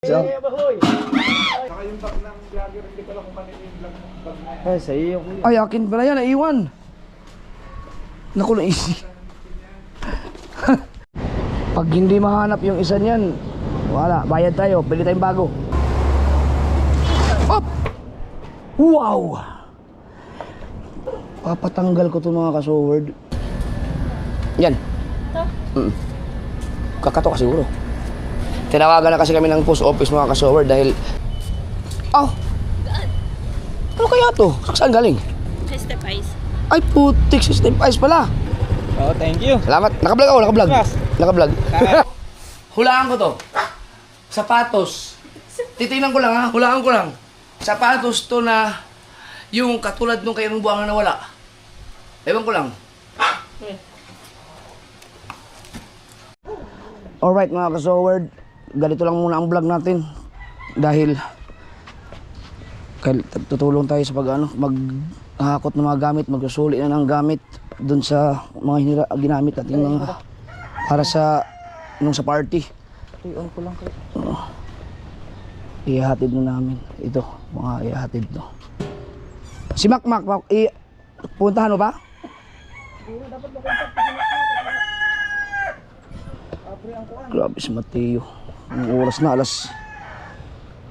So, Saka yung bag ng vlogger, hindi ko lang kung kanina yung bag na yan. ay, sa iyo. Ay, akin pala yan, naiwan. Naku, naisi. Pag hindi mahanap yung isa niyan, wala, bayad tayo, bili tayong bago. Op! Wow! Papatanggal ko ito mga kasoward. Yan. Kakato ka siguro. Tinawagan na kasi kami ng post office mga kasoward dahil... Oh! Ano kaya to? Saan galing? Step Ice. Ay putik, Step Ice pala. Oh, thank you. Salamat. Nakablog ako, nakablog. Yes. Nakablog. Hulaan ko to. Sapatos. Titingnan ko lang ha, hulaan ko lang. Sapatos to na yung katulad nung kayong buwang na nawala. Ewan ko lang. Alright mga kasoward, ganito lang muna ang vlog natin. Dahil tutulong tayo sa maghakot ng mga gamit, magsusuli na ng gamit dun sa mga ginamit natin mga para sa nung sa party. On ko lang kayo. Ihahatid na namin ito, mga ihahatid to. Si Makmak, puntahan mo ba? Grabe si Mateo. Ang oras na,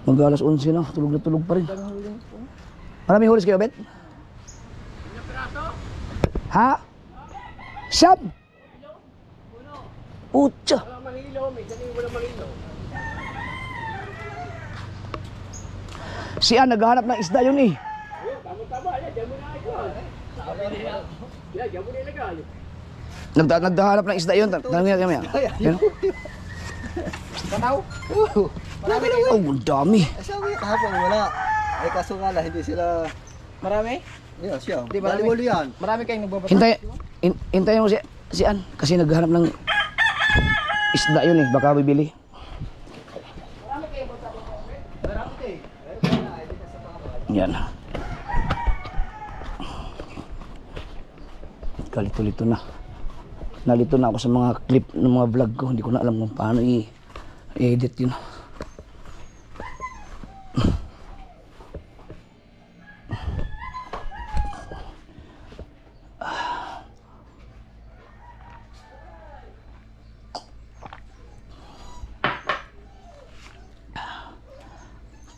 mag-alas 11 na, tulog na tulog pa rin. Maraming hulis kayo, Bet? Ha? Siyam? Putya. Si Ann, naghahanap ng isda yun eh. Naghahanap ng isda yun. Tanongin natin kami. Kanaw? Marami kayo. Oh, ang dami. Sabi kahapon wala. Ay kaso nga lang, hindi sila... Marami? Yeah, siya. Di ba? Baliwali yan. Marami kayong nagbabasa. Hintayin mo si Ann. Kasi naghahanap ng isda yun eh. Baka bibili. Yan. Kalito-lito na. Nalito na ako sa mga clip ng mga vlog ko. Hindi ko na alam kung paano i-edit yun.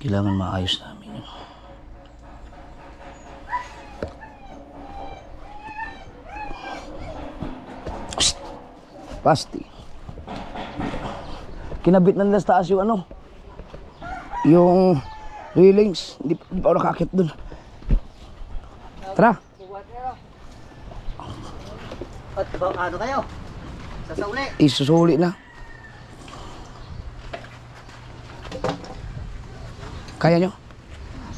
Kailangan maayos namin yun. Psst! Pasti. Kinabit na nila sa taas yung ano, yung railings. Hindi pa ako nakakit dun. Tara. At ano kayo? Sasauli. Isusuli na. Kaya nyo?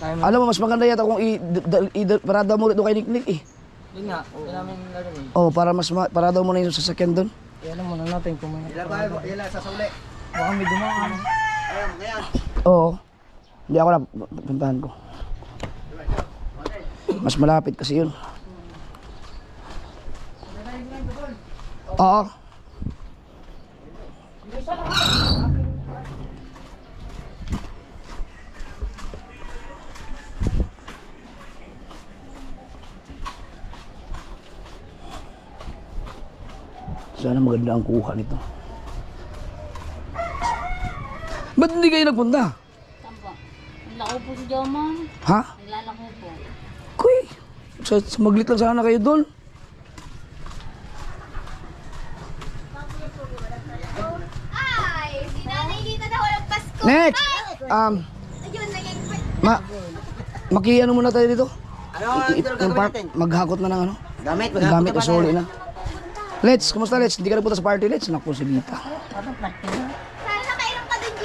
Alam mo, mas maganda yata kung parada mo rin doon kay Nick eh. Yun nga, yun namin narinig. Oh, para parada mo na yung sasakyan doon. Alam mo na natin kung may... Ilan sasauli? Baka may dumaan. Ayan, ngayon. Oo. Hindi ako na puntahan ko. Mas malapit kasi yun. Oo. Sana maganda ang kuha nito. Ba't hindi kayo nagpunta? Tampo. Naglako po si Joman. Ha? Naglalako po. Kuy, maglit lang sana kayo doon. Ay, si Nanay Lita daw walang Pasko. Next! Ayun, naging Maki-ano muna tayo dito? Ano ang Yung park, maghakot na ng ano? Gamit, Gamit, usuli na. Let's, kumusta Let's? Hindi ka na punta sa party Let's? Naku, si Lita. sana nakainom ka dun, G.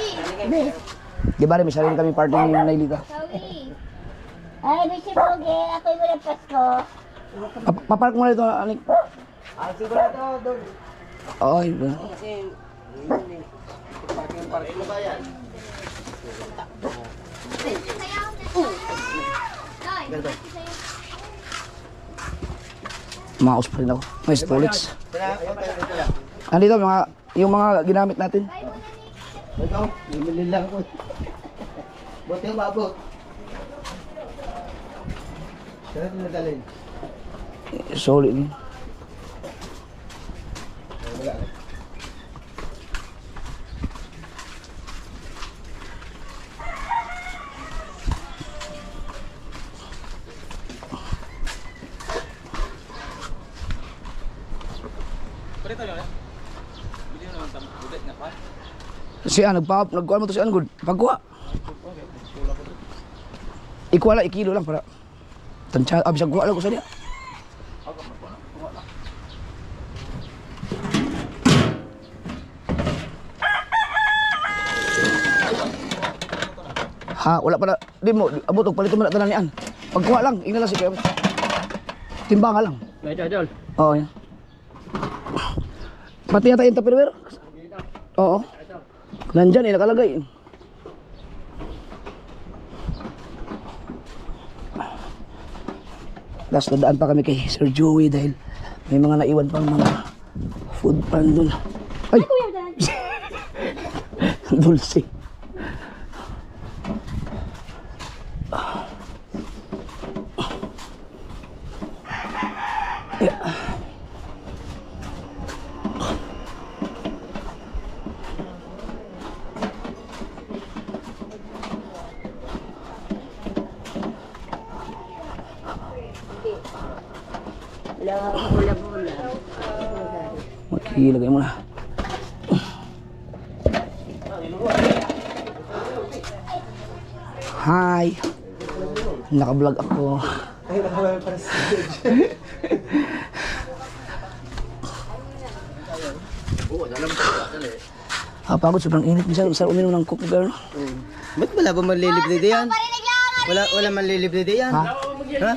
Di ba rin, may sarili kami party ni Nailita. Sorry. Ay, Mr. Pogi, ako'y walang Pasko. Papark mo na dito, Anik. Ah, sigurado doon. Oo, yun. Kasi, parking mo ba yan? Noy, Maus pa rin ako. May stolix. Andito, yung mga ginamit natin. Ikaw, bumili lang ko. Buti yung mabot. Saan ito nadalhin? Solid yun. Wala na. Siya, nagkuha mo to si Angod. Pagkuha. Ikuha lang, ikilo lang para tansya, abisag kuha lang ko sa niya. Ha, wala pa na. Di mo, abot og palito mo na tanan niyan. Pagkuha lang, ingala si Kevin. Timbangan lang. Oo, yan. Pati yata yung tupperware. Oo. Nandyan nakalagay. Tapos nadaan pa kami kay Sir Joey dahil may mga naiwan pang mga food pan doon. Ay! Dulce. Makilagay mo na. Hi. Naka-vlog ako. Ay, nakawala para sa stage. Pagod, sobrang init. Minsan, sarap uminom ng coke, girl. Ba't wala ba manlilibre diyan? Parinig lang! Wala manlilibre diyan. Ha? Ha?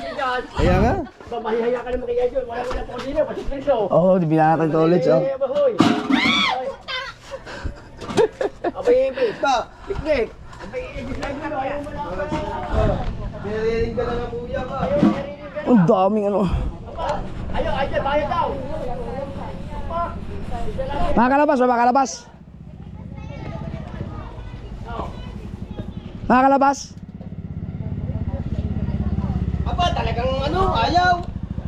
Kaya nga. Mamahihaya ka naman kaya dyan. Wala po sila. Pasiklis o. Oo, di binakatan ito ulit. Oh. Bahoy. Abay, Pa, piknik. Abay, dislike na. Ayaw mo na. pinarinig ka na ng kuya pa. Ang daming ano. Ayaw, bayad daw. Makakalabas ba? Makakalabas? Makakalabas? Aba, talagang ano, ayaw.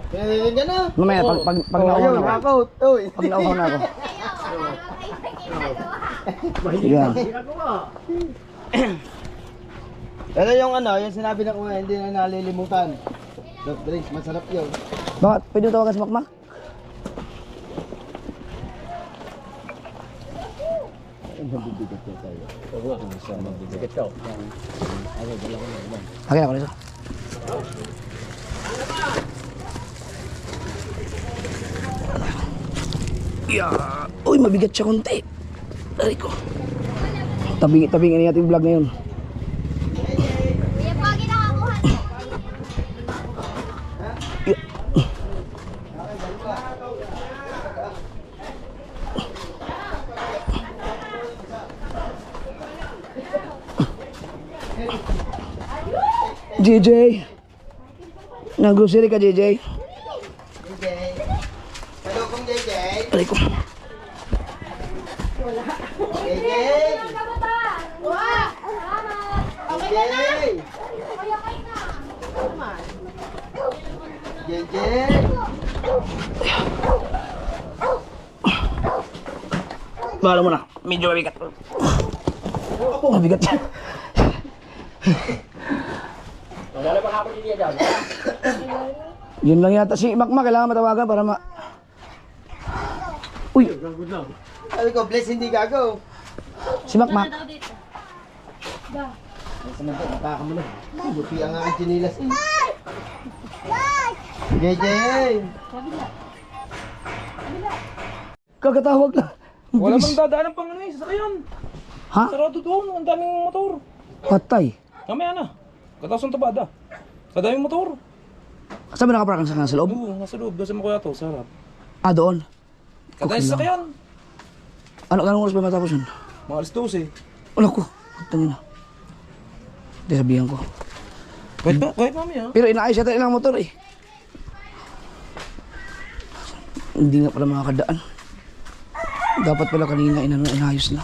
Pinarinig ka na. Mamaya, pag nauhaw na ako. Knockout. Uy. Pag nauhaw na ako. Ayaw! Sige lang. Pero yung ano, yung sinabi ng kuya, hindi na nalilimutan. Soft drinks, masarap yun. Bakit? Pwede mo tawagan si Makmak? Mabibigat na tayo. Bigat ka. Akin ako nito. Yeah. Uy, mabigat siya konti. Dari ko. Tabingin natin yung vlog ngayon. Kuya, pagi nakakuha. Yeah. JJ. Nag-grocery ka, JJ? JJ. Hello kong JJ. Dari ko. JJ. Wow! Salamat! JJ. Kuya, kayo na. JJ. Bahala mo na. Medyo mabigat. Mabigat siya. Wala pa kapag niya dyan. Yun lang yata si Makmak. Kailangan matawagan para ma... Uy! Sabi ko, bless hindi gago. Si Makmak. Buti ang aking chinilas eh. JJ. Kakatawag na. Wala bang dadaan pang ano eh, sasakyan. Ha? Sarado doon, ang daming motor. Patay. Mamaya na. Kataos ng tabada. Sa daming motor. Saan ba nakaparang sa loob? Oo, nasa loob. Doon sa mga kuya to, sa harap. Ah, doon. Katay sa sasakyan. Anong oras ba matapos yun? Mga alas 12. Wala ko. Tangin na. Hindi sabihan ko. Kahit mamaya. Pero inaayos yata ilang motor eh. Hindi nga pala makakadaan. Dapat pala kanina inayos na.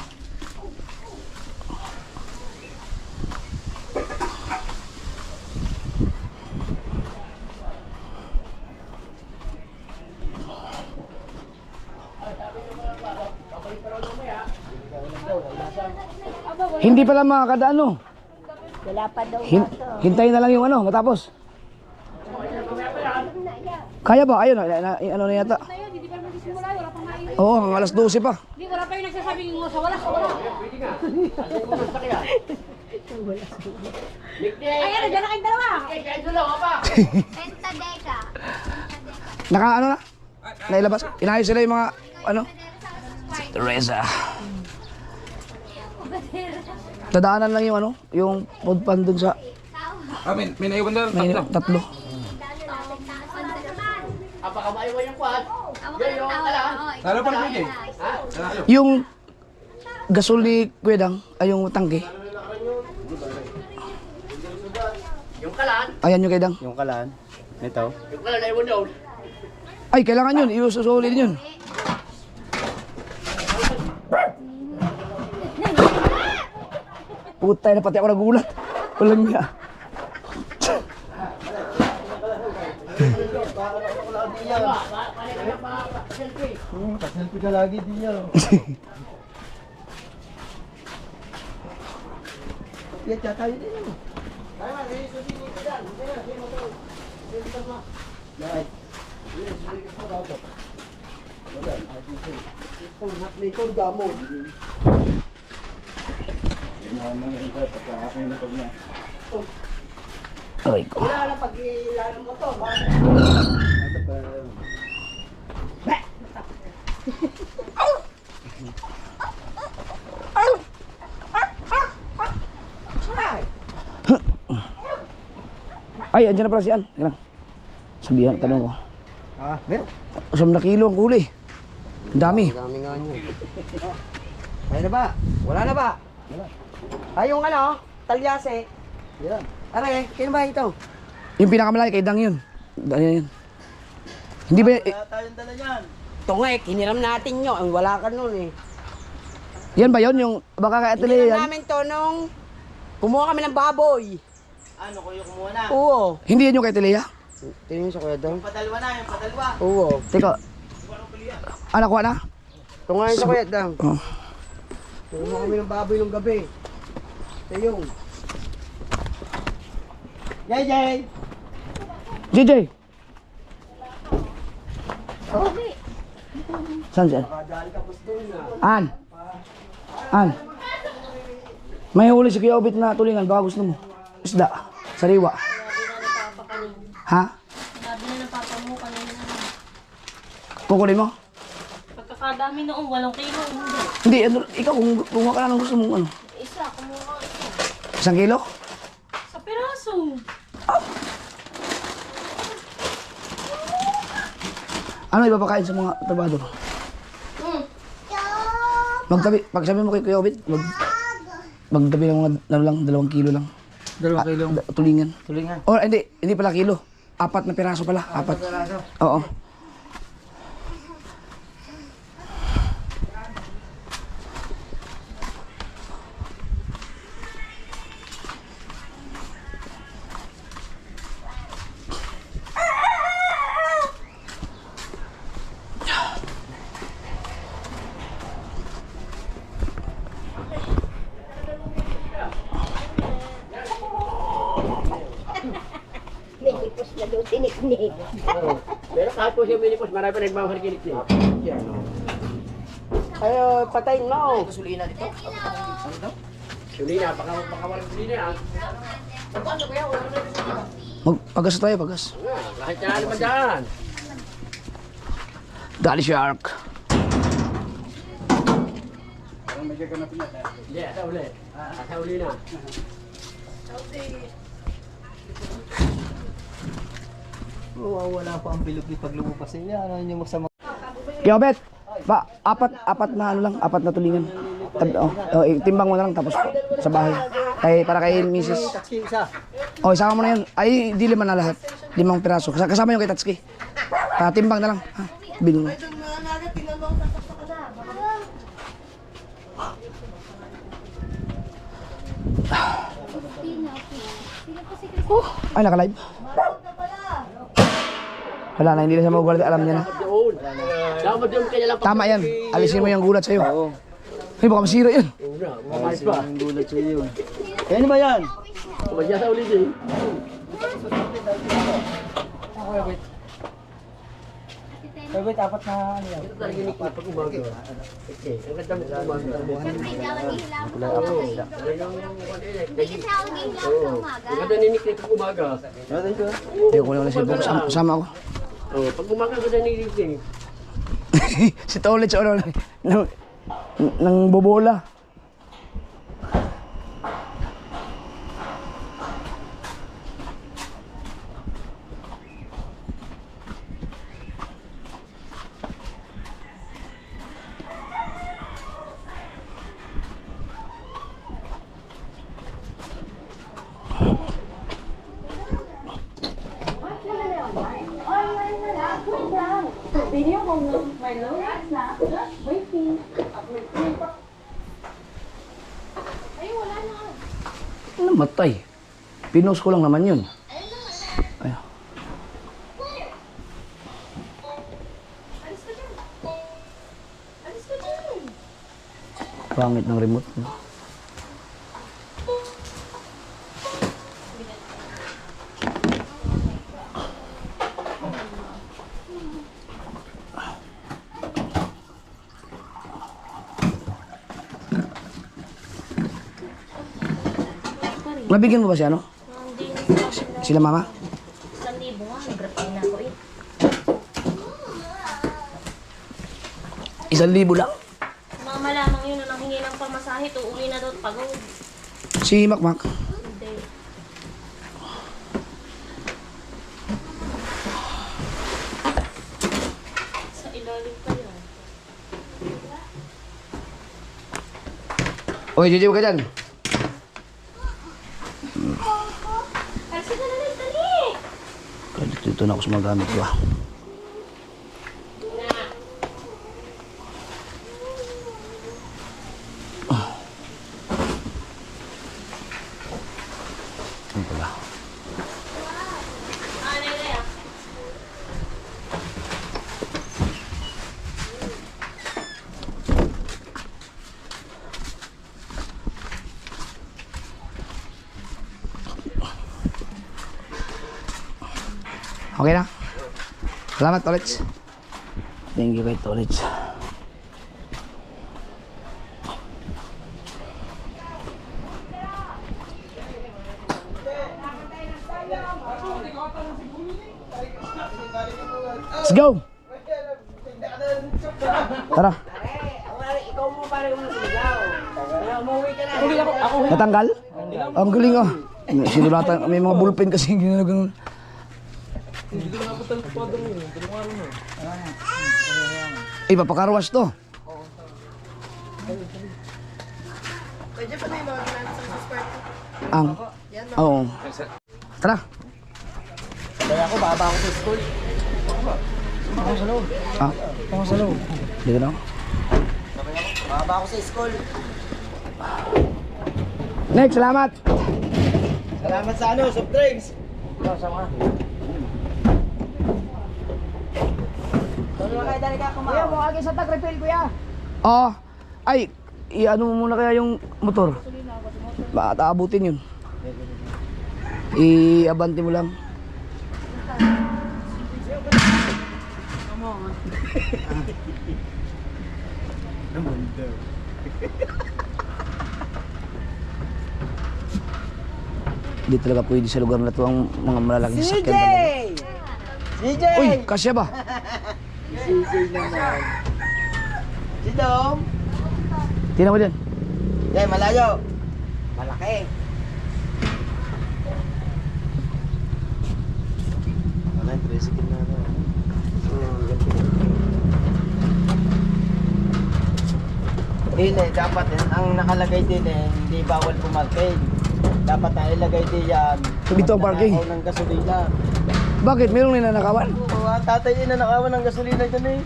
Hindi pala makakadaan, no? Wala pa daw Hintayin na lang yung ano, matapos. Kaya ba? Ayun, ano na yata? Hindi pa naman simula, wala pang maingay. Oo, hanggang alas 12 pa. Hindi, wala pa yung nagsasabing sa wala, sa wala. Ay, ano, dyan na kayong dalawa. Pentadeka. Naka ano na? Nailabas. Inayos sila yung mga ano? Teresa. Dadaanan lang yung ano, yung food pan dun sa May naiwan na may tatlo. Apakamayo yung kwad. Yung kalan. Lalo pa rin eh. Yung gasol ni Kuya Dang, ay yung tangke. Yung kalan. Ayan yung Kuya Dang. Yung kalan. Ito. Yung kalan ay doon. Ay, kailangan yun. Iususulin yun. Putay na pati ako nagulat. Walang niya. Paselfie ka lagi din yan. Yan, tayo din yan. Aray ko. Ay, andyan na pala si Al. Teka lang. Sabihan, tanong ko. Ah, meron. 9 na kilo ang huli. Ang dami. Dami nga nyo. Kaya na ba? Wala na ba? Wala. Ay, yung ano, talyase. Yan. Aray, kino ba ito? Yung pinakamalaki kay Dang yun. Ayan yan. Hindi ba Wala tayong dala yan. Ito nga eh, kiniram natin nyo. Ang wala ka nun eh. yan ba yun? Yung baka kay Atelier Kiniram yan? namin to nung kumuha kami ng baboy. Ano ko yung kumuha na? Oo. Hindi yan yung kay Atelier? Tingin sa kuya daw. Padalwa na, yung padalwa. Oo. Teka. Ah, nakuha na? Ito nga yun sa kuya daw. Oh. Kumuha kami ng baboy nung gabi. Ito yung. JJ! JJ! Saan siya? An! An! May huli si Kuya Obit na tulingan. Baka gusto mo. Isda. Sariwa. Ha? Sabi na ng papa mo kanina. Kukunin mo? Pagkakadami noong 8 kilo, hindi. Hindi, ano, ikaw kung kumuha ka na ng gusto mong ano. Isa, kumuha isa. 1 kilo? Sa piraso. Ano ipapakain sa mga trabador? Magtabi, pag sabi mo kay Kuya Obit, magtabi ng mga ano lang, 2 kilo lang. 2 kilo. Tulingan. Tulingan. O hindi pala kilo. 4 na piraso pala. 4. Oo. May ipos na doon tinik-nik. Pero kahit po siya minipos, marami pa nagmamahalikilik niya. Ay, patayin mo. Gasolina dito? Sulina, pakawalang sulina. Pagas tayo, pagas. Kahit na naman dyan. Daddy Shark. Hindi, ata uli. Ata uli na. Wala pa ang bilog pag lumupas niya. Ano yung masama? Kuya Obet, apat na ano lang, 4 na tulingan. Timbang mo na lang tapos sa bahay. Para kay Mrs. Tatski isa. O, isama mo na yan. Ay, di 5 na lahat. 5 piraso. Kasama yung kay Tatsuki. Timbang na lang. Ha? Bilhin mo. Ay, naka-live. Wala na, hindi na siya magugulat. Alam niya na. Doon. Dapat doon kanya lang. Tama yan. Alisin mo yung gulat sa'yo. Ay, baka masira yan. na. Kumamayos pa. Ang gulat sa iyo. Kaya ba yan? Kumadya sa ulit eh. Wait, apat na ano yan. Ito talaga ginik na pag umaga. Okay, ang ganda mo sa umaga. Siyempre, hindi ako naghihilam sa umaga. Hindi kasi ako naghihilam sa umaga. Ang ganda ninik na pag umaga. Hindi ko wala si Bok. Sama ako. Oh, pag umaga ang ganda ninik eh. Si Tolit sa ano, nang bobola. Namatay. Pinost ko lang naman yun. Ay. Alis ka dyan. Alis ka dyan. Pangit ng remote. Nabigyan mo ba siya, no? Sila mama? 1,000 nga, nag-reply na ako eh. 1,000 lang? Mama lamang yun na nanghingi ng pamasahe, uuwi na daw at pagod. Si Makmak. Hindi. Sa ilalim pa yun. Oy, Jojo ka dyan. Alis ka na lang, dali! Dito na ako sa mga gamit ko. Ano pala? Nagaya. Okay na? Salamat, Tolits. Thank you kay Tolits. Let's go! Tara. Ikaw mo parang sumigaw. Kaya umuwi ka na. Natanggal? Ang galing oh. Sinulatan, may mga bullpen kasi ginaganon. Eh, papakarwas to. Pwede pa na yung mga ginagawa sa sport. Ang. Oo. Tara. Kaya ako, baba ako sa school. Ah. Ako sa loob. Dito na ako. Baba ako sa school. Next, salamat. Salamat sa ano, soft drinks. Sama ka. Ano kayo dali ka kumain? Kuya, mukha kayo sa tag-refill, kuya. Oh. Ay, i-ano mo muna kaya yung motor. Baka aabutin yun. I-abante mo lang. Hindi talaga pwede sa lugar na to ang mga malalaking sasakyan. CJ! Uy, kasya ba? CJ naman. Si Dom. Tingnan mo dyan. Yan, malayo. Malaki. Wala, tricycle na ano. Hindi, dapat ang nakalagay din hindi bawal pumarking. Dapat ang ilagay din yan. Dito ang parking. Nanakaw ng gasolina. Bakit? Mayroong ninanakawan? Oo, ang tatay din nanakawan ng gasolina dyan eh.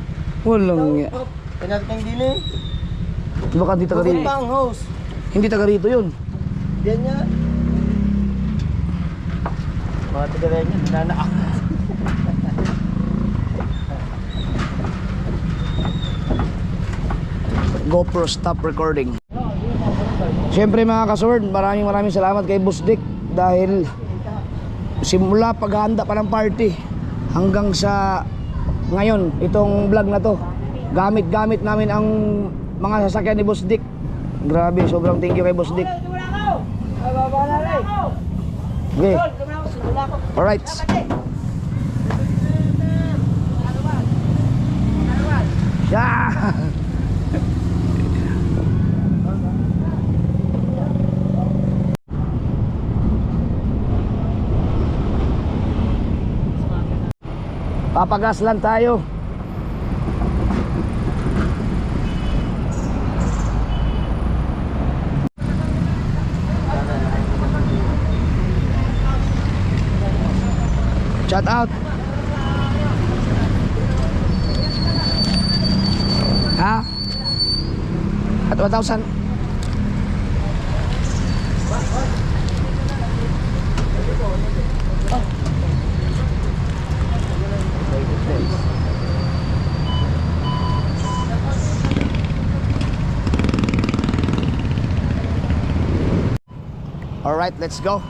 Walang nga. Pinarking din eh. Baka hindi taga Bukod rito. pa ang hose. Hindi taga rito yun. Yan nga. Mga taga rin yun, nanakaw. GoPro, stop recording. Siyempre mga kasword, maraming salamat kay Boss Dick dahil simula paghahanda pa ng party hanggang sa ngayon, itong vlog na to, gamit namin ang mga sasakyan ni Boss Dick. Grabe, sobrang thank you kay Boss Dick. Okay. Alright. Yeah. Papagas lang tayo. Shout out. Ha? At 1,000. All right, let's go.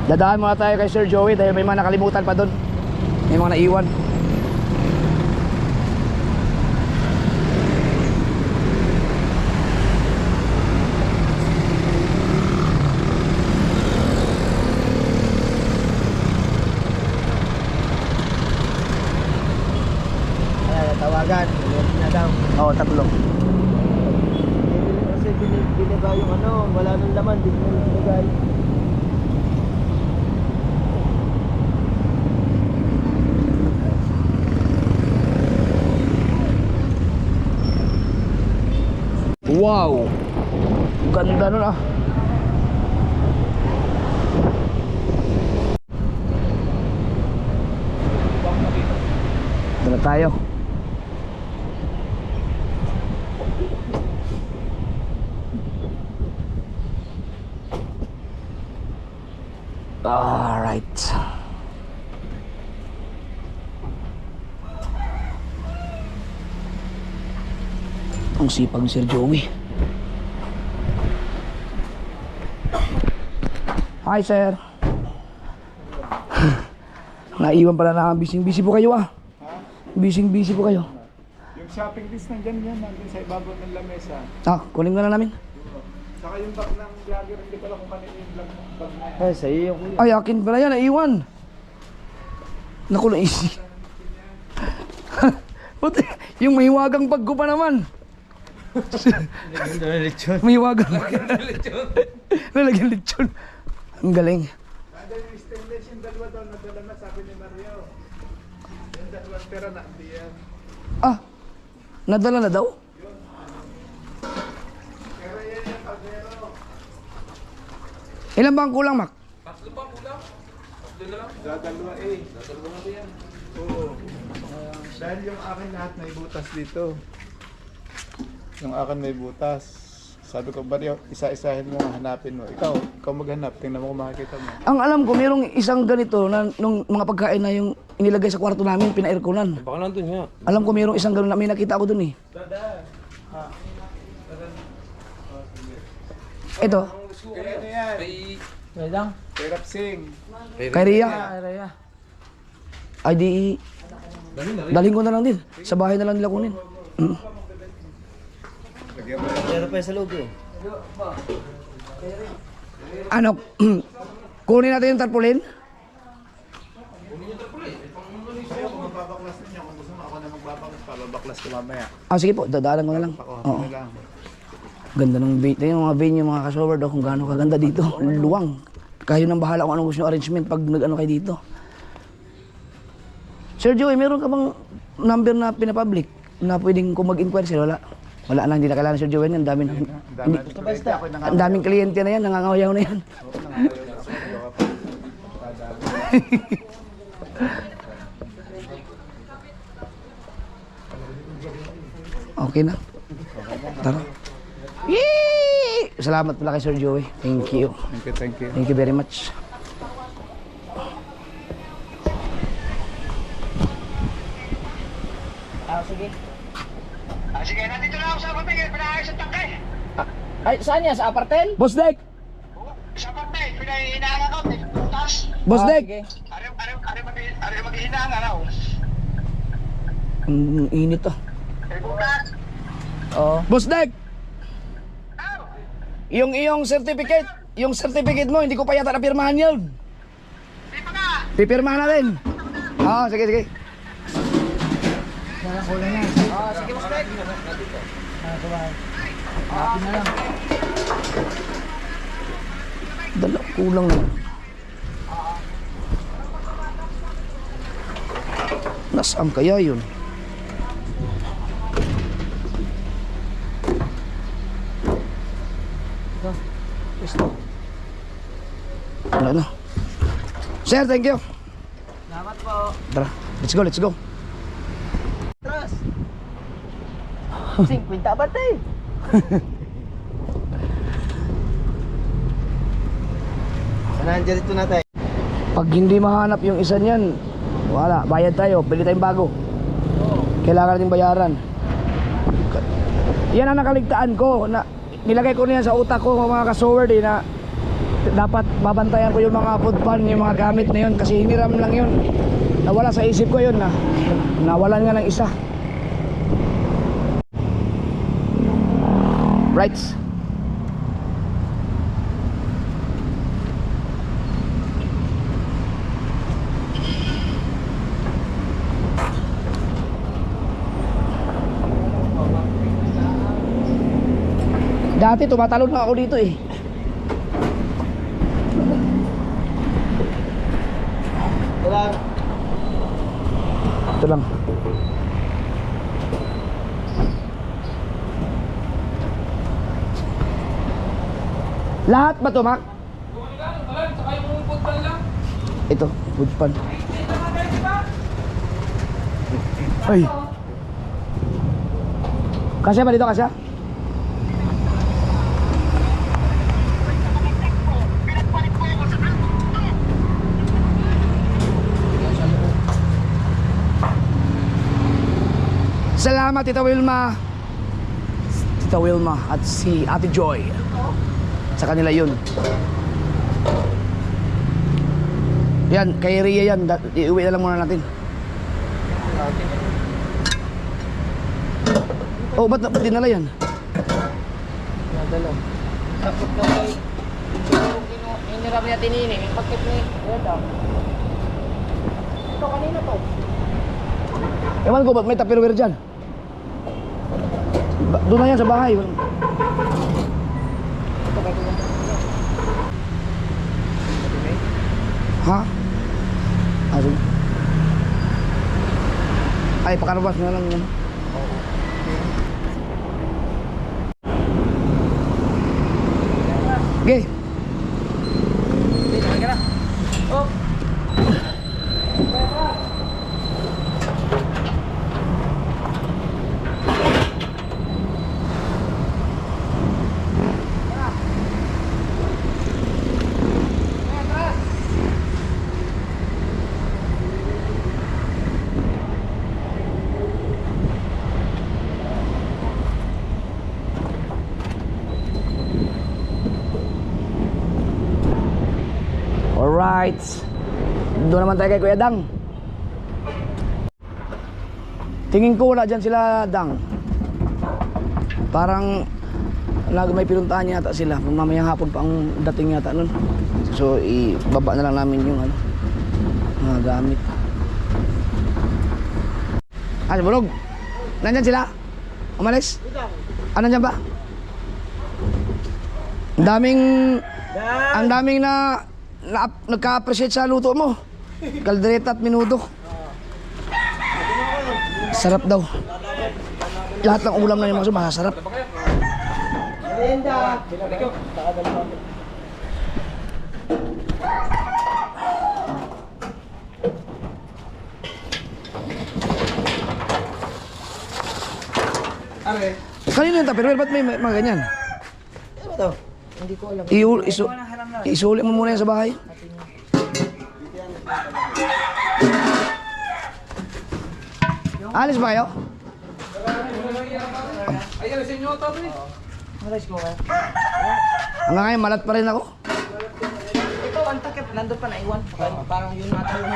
Dadaan muna tayo kay Sir Joey dahil may mga nakalimutan pa doon. May mga naiwan. Tawagan, na daw. Oo, tatlo. Kasi binigay yung ano, wala nang laman, di mo binigay. Wow! Ganda nun ah. Dala tayo. Alright. Ang sipag ni Sir Joey. Hi sir. Naiwan pala na. Busy po kayo ah. Busy po kayo. Yung shopping list nandyan yan, nandun sa ibabaw ng lamesa. Ah, kunin mo na namin. Saka yung bag ng vlogger, hindi ko alam kung kanina yung bag na yan. Eh, sa'yo yung kuya. Ay, akin pala yan. Naiwan. Naku, naisi. Puti, yung mahiwagang bag ko pa naman. Mahiwagang. Nalagyan lechon. Ang galing. Nandun yung stainless yung dalawa daw, nadala na sabi ni Mario. Yung dalawang pera na, hindi yan. Ah, nadala na daw? Pero yan yung pagmero. Ilan ba ang kulang, Mac? Dadalwa eh. Dadalwa na yan. Oo. Dahil yung akin lahat may butas dito. Yung akin may butas. Sabi ko, Mario, isa-isahin mo, hanapin mo. Ikaw maghanap. Tingnan mo kung makikita mo. Ang alam ko, mayroong isang ganito na nung mga pagkain na yung inilagay sa kwarto namin, pina-airconan. Baka nandun nga. Alam ko mayroong isang ganun na may nakita ako dun eh. Ito, Kaya ano yan? May lang. Kay Rapsing. kay Ria. Raya. Ay di, dalhin ko na lang din. Sa bahay na lang nila kunin. Meron pa yung sa loob eh. Ano, kunin natin yung tarpaulin? Ayaw kung magbabaklas ninyo. Kung gusto mo ako na magbabaklas, babaklas ko mamaya. Ah, sige po, dadaanan ko na lang. Ako, Oo. ano lang. Ganda ng venue, yung mga venue, mga kasover daw kung gaano kaganda dito. Luwang. Kayo nang bahala kung anong gusto nyo arrangement pag nag-ano kayo dito. Sir Joey, meron ka bang number na pinapublic na pwedeng kung mag-inquire sila? Wala. Wala na, hindi nakilala Sir Joey yan. Ang daming, ang daming kliyente na yan, nangangawayaw na yan. Okay na. Tara. Yee! Salamat pala kay Sir Joey. Thank you. Thank you. Thank you very much. Ah, sige. Sige, nandito na ako sa Aparte, pinaayos sa tangkay. Ay, saan yan? Sa apartel? Boss Dek! Sa Aparte, pinahinaan ako, may butas. Boss Dek! Sige. Ari maghihinaan, ano? Ang init ah. May butas. Oo. Boss Dek! Yung iyong certificate mo, hindi ko pa yata napirmahan yun. Di pa nga. Pipirmahan natin. Oo, sige, sige. Sige, Boss Dek. Dala, kulang na. Nasaan kaya yun? Wala na. Sir, thank you. Salamat po. Tara, let's go, let's go. Tras. 50 ba't eh? Sanahan dyan dito natin. Pag hindi mahanap yung isa niyan, wala, bayad tayo, pili tayong bago. Kailangan natin bayaran. Yan ang nakaligtaan ko, na nilagay ko niyan sa utak ko mga ka-sword na dapat babantayan ko yung mga food pan, yung mga gamit na yun kasi hiniram lang yun. Nawala sa isip ko yun na nawalan nga ng isa. Right. Dati tumatalon na ako dito eh. Wala. Ito lang. Lahat ba to, Mac? Ito, food pan. Ay. Kasya ba dito, kasya? Salamat Tita Wilma. Tita Wilma at si Ate Joy. Sa kanila yun. Yan, kay Rhea yan. Iuwi na lang muna natin. Oh, ba't dinala yan? Nadalo. Tapos na kay... Inirap niya tinini. Yung pakit ni... Ito. Ito, kanina to. Ewan ko, ba't may tupperware dyan? Doon na yan sa bahay. Ha? Asin? Ay, pakarabas na lang yan. Okay. Alright. Doon naman tayo kay Kuya Dang. Tingin ko wala dyan sila, Dang. Parang may pinuntahan yata sila. Mamayang hapon pa ang dating yata nun. So, ibaba na lang namin yung mga gamit. Ah, bulog. Nandyan sila? Umalis? Ah, nandyan ba? Ang daming na nagka-appreciate sa luto mo. Kaldereta at minuto. Sarap daw. Lahat ng ulam na yung mga masasarap. Linda. Kanino yung tupperware? Ba't may mga ganyan? Ano to? Hindi ko alam. Isuli mo muna yan sa bahay. Alis ba kayo? Ayun, sa inyo ito. Rice cooker. Hanggang ngayon, malat pa rin ako. Ito, ang takip. Nandun pa naiwan. Parang yun nata yung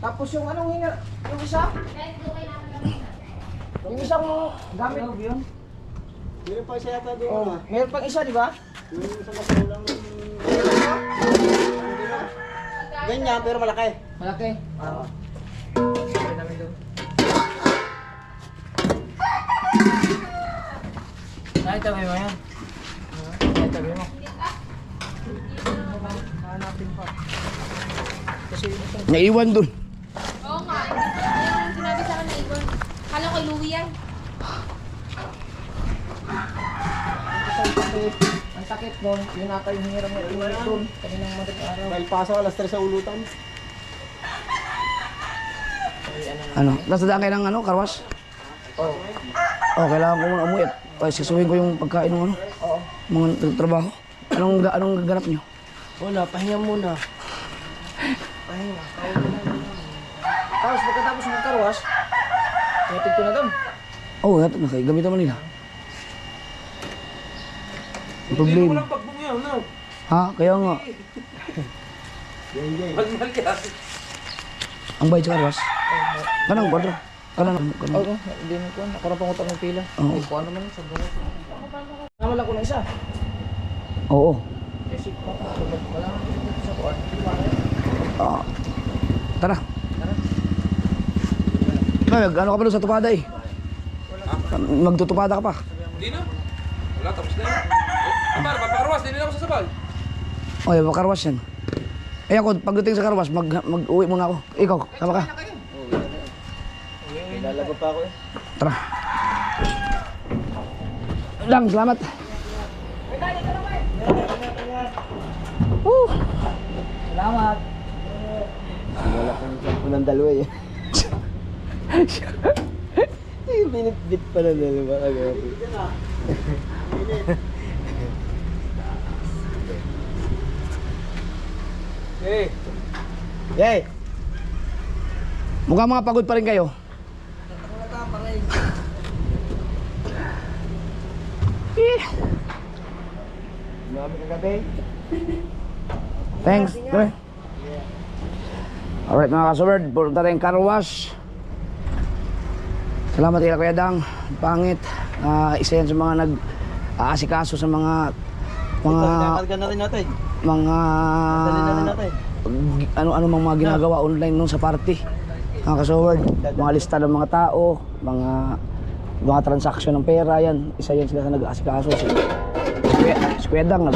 tapos yung anong yung isa? Yung isang gamit yun. Meron pa siya yata doon. Oh, meron pang isa, di ba? Yung sa masulang... Ganyan, pero malaki. Malaki. Oo. Nakitabi mo yan? Nakitabi mo? Hanapin pa. Kasi Naiwan dun. Oo nga, yung sinabi sa akin na Igor. Kala ko Louie yan. ang takip nun, yun ata yung hirap na inulit dun. Kaninang madaling araw. Dahil pasok alas 3 sa ulutan. Ano? Nasa daan kayo ng ano, karwas? Oo. Oh, kailangan ko muna umuwi. Ay, sisuhin ko yung pagkain ng ano, Oo. mga trabaho. Anong gaganap nyo? Wala, pahinga muna. Pahinga. Tapos pagkatapos magkarwas, hatid ko na dun. Oo, oh, gamitan mo nila. Ang problema. Pagbungyaw, no? Ha? Kaya nga. Mahal ka. Ang bayad sa karwas. Kanang kwadro. Kanang. Oo, hindi mo kuhan. Ako na pangutang ng pila. Oo. Ay, kuhan naman sa bunga. Nama lang ko na isa. Oo. Kasi wala nang dito sa kuhan. Ah. Tara. Ano ka pa doon sa tupada eh? Magtutupada ka pa. Hindi na. Wala, tapos na yun. Para, papakarwas, hindi na ako sasabal. O, yung makarwas yan. Eh ako, pagdating sa karwas, mag-uwi muna ako. Ikaw, sama ka. Lalago pa ako eh. Tara. Lang, salamat. Salamat. Wala kang sampo ng dalawa eh. Yung binitbit pa ng dalawa kagabi. Hey. Yay! Mukhang mga pagod pa rin kayo. Marami kagabi. Thanks. Okay. Alright mga kasuberd, punta tayong car wash. Salamat kay Kuya Dang. Pangit. Isa yan sa mga nag-aasikaso sa mga Karga na rin natin. mga Dali na rin natin. ano mga ginagawa online nung sa party. Mga kasuberd, mga lista ng mga tao, mga transaksyon ng pera, yan. Isa yan sila sa nag-aasikaso. Si Kuya Dang,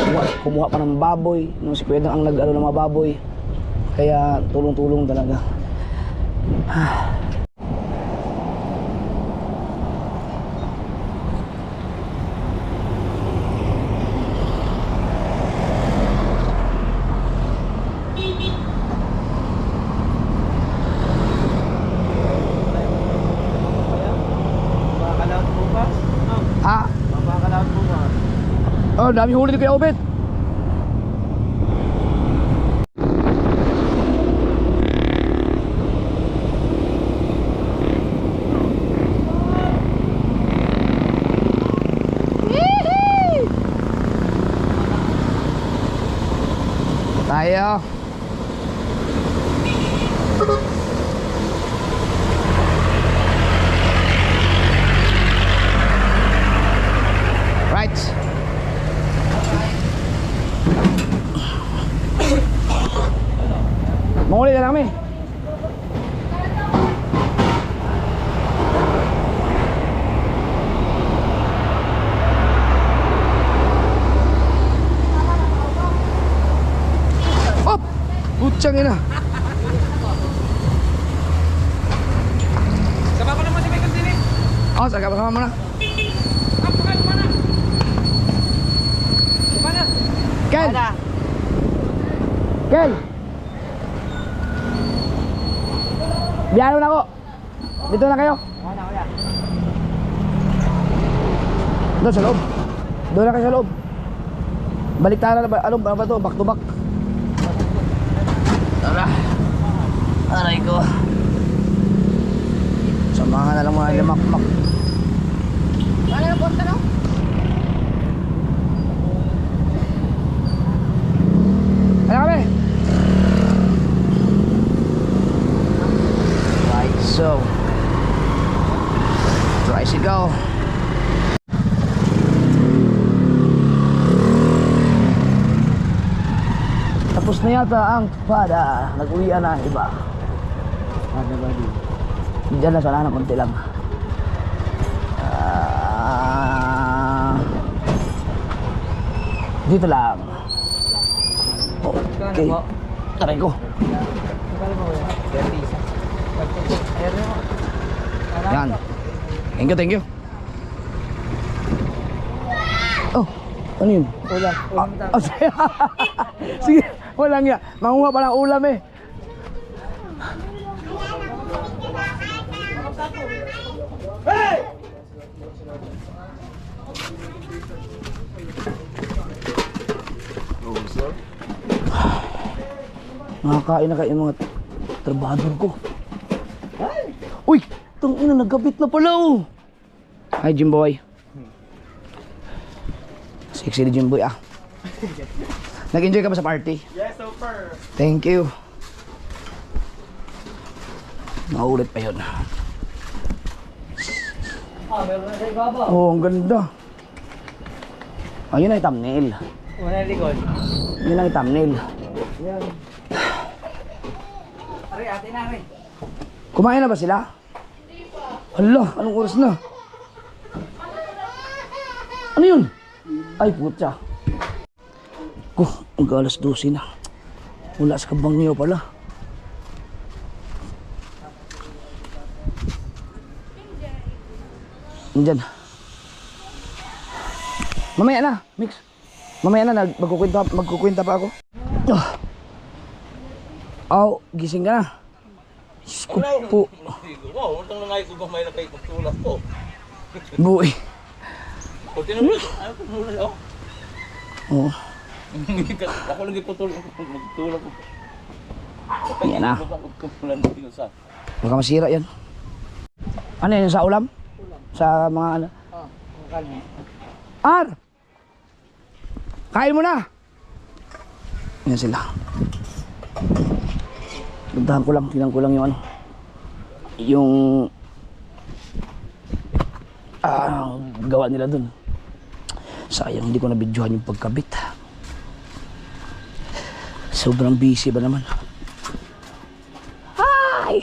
kumuha pa ng baboy. Nung si Kuya Dang ang nag-ano ng mga baboy. Kaya tulong-tulong talaga. Makakalaot bukas. Ha? Makakalaot bukas. Oh, dami huli ni Kuya Obet. Tayo. Right. Manguli na kami. Op! Putsang ina. Sama ko naman si Michael din eh. Oh, sama mo na. Ken! Ken! Biyano na ako. Dito na kayo. Doon sa loob. Doon na kayo sa loob. Balik tayo na ba? Ano ba to? Back to back. Tara. Aray ko. Samahan na lang muna nila makmak. Ano na porta no? Ano kami? Right, so tricycle. Tapos na yata ang pada. Nag-uwian na ang iba. Ano ba din? Diyan na sana, konti lang. Dito lang. Okay. Taray ko. Yan. Thank you, thank you. Oh, ano yun? Ulam. Oh, sige, walang ya. Manguha pa ng ulam eh. Nakakain na kayo mga trabador ko. Uy! Itong ina, nagkabit na pala oh. Hi Jimboy. Sexy ni Jimboy ah. Nag-enjoy ka ba sa party? Yes, super. Thank you. Naulit pa yun. Meron na sa ibaba. Oh, ang ganda. Ayun ang thumbnail. Wala na likod. Yun ang thumbnail. Yan. Ari, ate na rin. Kumain na ba sila? Hindi pa. Hala, anong oras na? Ano yun? Ay, putya. Ang alas 12 na. Wala sa kabangyo pala. Nandyan. Mamaya na, Mix. Mamaya na, magkukwenta pa ako. Oh, gising ka na. Diyos ko po. Wow, utang na nga ito gamay na kayo magtulak ko. Buhay. Kung tinulak, ayaw ko muna ako. Oo. Ako lagi magtulak ko. Yan na. Kumulan dito sa. Baka masira yan. Ano yan, sa ulam? Sa mga ano? Kanya. Ar! Kain mo na! Yan sila. Puntahan ko lang, tingnan ko lang yung ano. Yung gawa nila dun. Sayang, hindi ko nabidyohan yung pagkabit. Sobrang busy ba naman? Hi!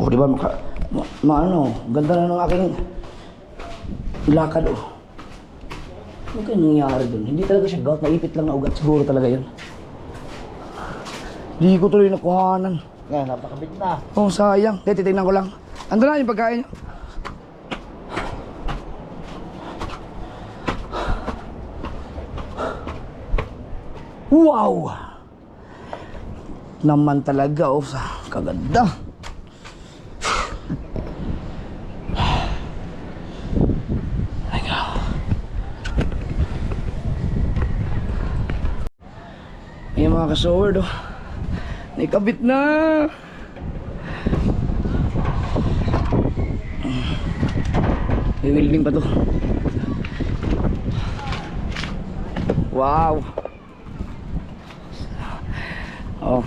Oh, di ba? Ano, ganda na ng aking lakad, oh. Ano kaya nangyari dun? Hindi talaga siya gout, naipit lang na ugat. Siguro talaga yun. Di ko tuloy nakuhanan. Yan, napakabit na. Oh, sayang. Kaya titignan ko lang. Ando na yung pagkain niyo. Wow! Naman talaga, oh. Kaganda. Ayan mga ka-sword, oh. Naikabit na. May welding pa to. Wow. Oh.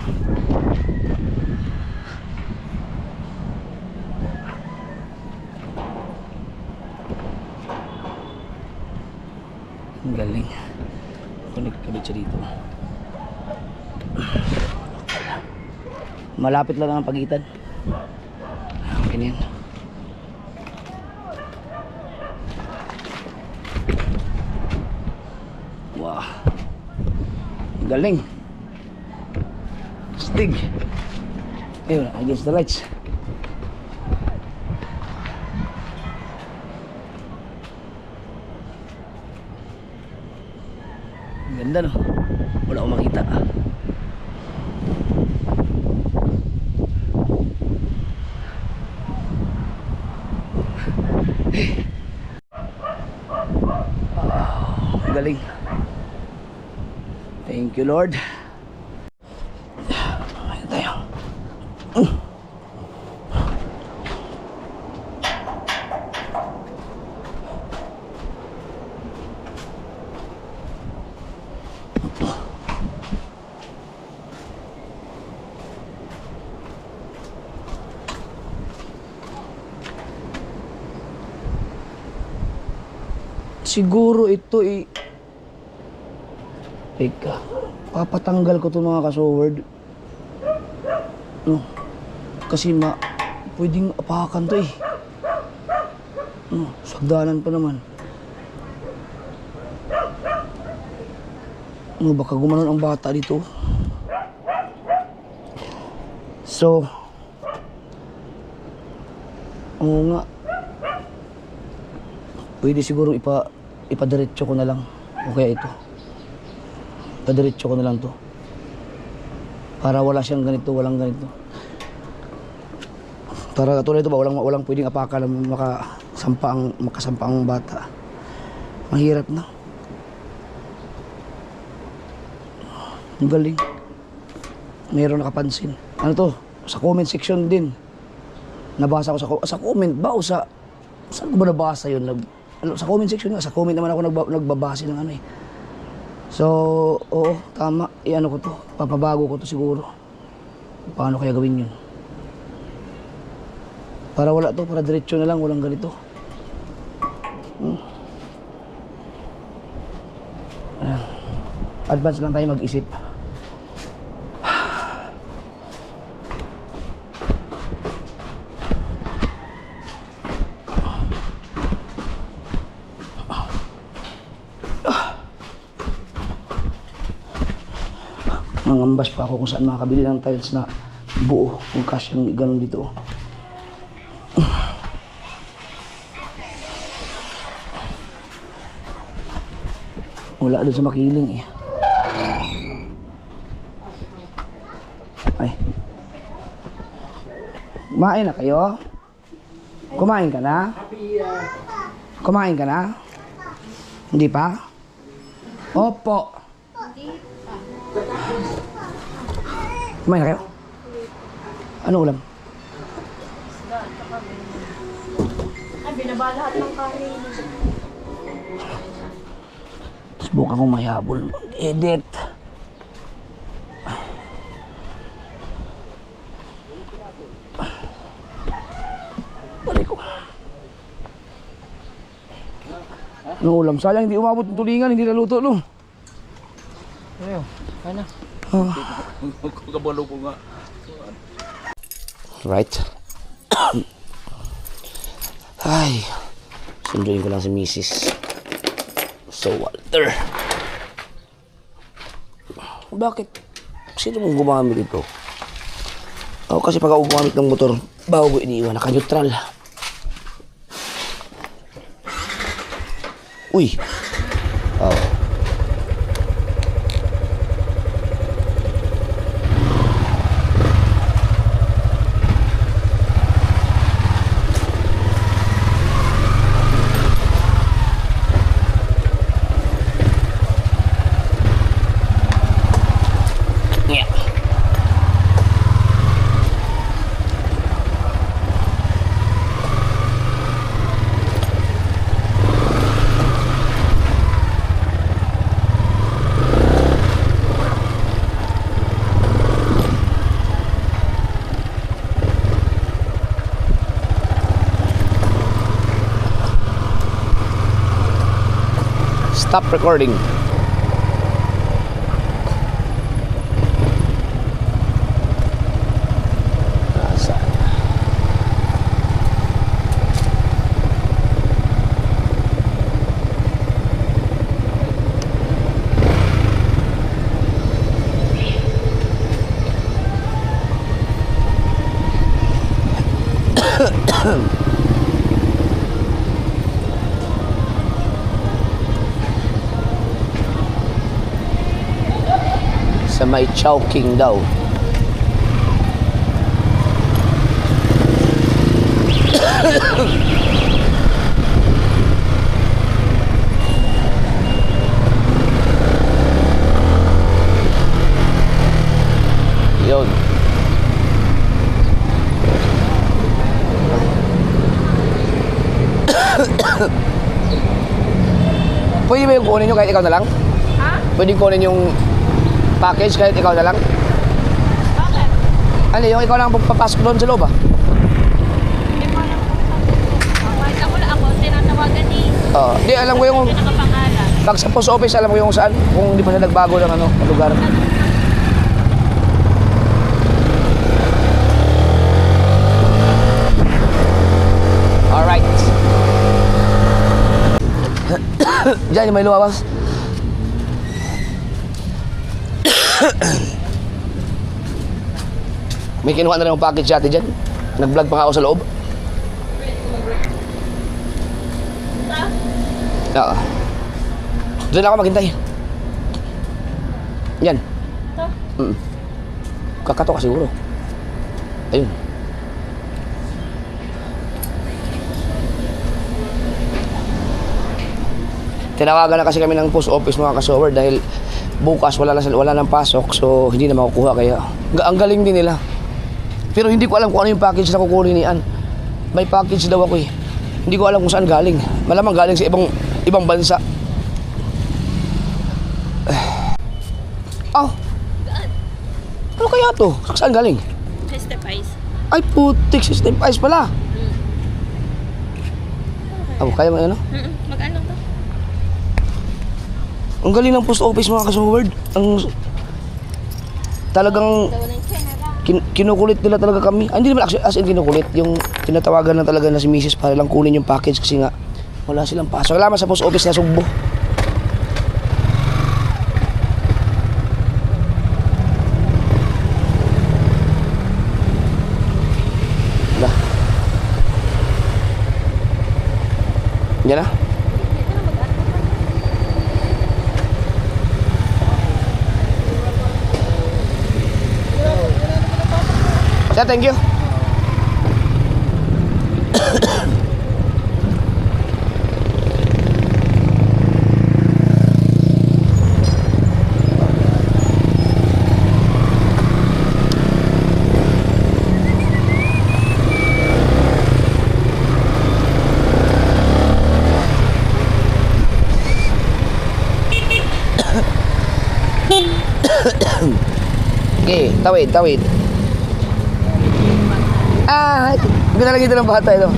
Ang galing. Connect siya dito. Malapit lang ang pagitan. Okay na yan. Wow. Ang galing. Stig. Ayun, against the lights. Ang ganda, no? Wala akong makita. Thank you, Lord. Ayan tayo. Siguro ito Teka, papatanggal ko ito mga kasoward. No, kasi pwedeng apakan to No, sagdanan pa naman. No, baka gumanon ang bata dito. So, oo nga. Pwede siguro ipadiretso ko na lang. O kaya ito. Padiretso ko na lang to. Para wala siyang ganito, walang ganito. Para katulad ito ba, walang pwedeng apakan na makasampa ang bata. Mahirap na. Ang galing. Meron nakapansin. Ano to? Sa comment section din. Nabasa ko sa comment ba o saan ko ba nabasa yun? Sa comment section nga, sa comment naman ako nagbabase ng ano eh. So, oo, tama. Iano ko to, papabago ko to siguro. Paano kaya gawin yun? Para wala to, para diretso na lang, walang ganito. Advance lang tayo mag-isip. Nangambas pa ako kung saan makakabili ng tiles na buo, kung kasyang ganun dito. Wala doon sa makiling eh. Ay. Kumain na kayo? Kumain ka na? Kumain ka na? Hindi pa? Opo. Kumain na kayo? Ano ulam? Ay, binaba lahat ng kanin. Subukan kong mayabol. Edit. Balik ko. Ano ulam? Sayang hindi umabot ng tulingan, hindi naluto no. Ano? Ano? Kabalo ko nga. Right. Ay. Sunduin ko lang si Mrs. So, Walter. Bakit? Sino mong gumamit ito? Ako kasi pag ako gumamit ng motor, bago ko iniiwan, naka-neutral. Uy. Oh. Stop recording. Sa may Chowking daw. Pwede ba yung kunin nyo kahit ikaw na lang? Ha? Pwede kunin yung package kahit ikaw na lang? Bakit? Ano, yung ikaw lang papasok doon sa loob ah? Hindi mo alam kung saan. Kahit ako, tinatawagan ni. Oo. Di, alam ko yung... Hindi nakapangalan. Pag sa post office, alam ko yung saan. Kung hindi pa siya nagbago ng ano, lugar. Alright. Diyan, yung may lumabas. May kinuha na rin yung package natin dyan. Nag-vlog pa nga ako sa loob. Oo. Doon ako maghintay. Yan. Ito? Kakato ka siguro. Ayun. Tinawagan na kasi kami ng post office mga kasower dahil bukas wala nang pasok so hindi na makukuha kaya ang galing din nila. Pero hindi ko alam kung ano yung package na kukunin ni Ann. May package daw ako eh. Hindi ko alam kung saan galing. Malamang galing sa ibang bansa. Oh. Ano kaya to? Saan galing? Step Ice. Ay putik, system ice pala. Oh, kaya mo ano? Mag-ano to? Ang galing ng post office mga kasoward. Ang talagang Daw ng Canada. kinukulit nila talaga kami. Ah, hindi naman actually as in kinukulit. Yung tinatawagan na talaga na si Mrs. para lang kunin yung package kasi nga wala silang pasok. Salamat sa post office na Sugbo. Wala. Yan na. Yeah, thank you. Okay, tawid. Ah, ganda lang ito ng bata ito.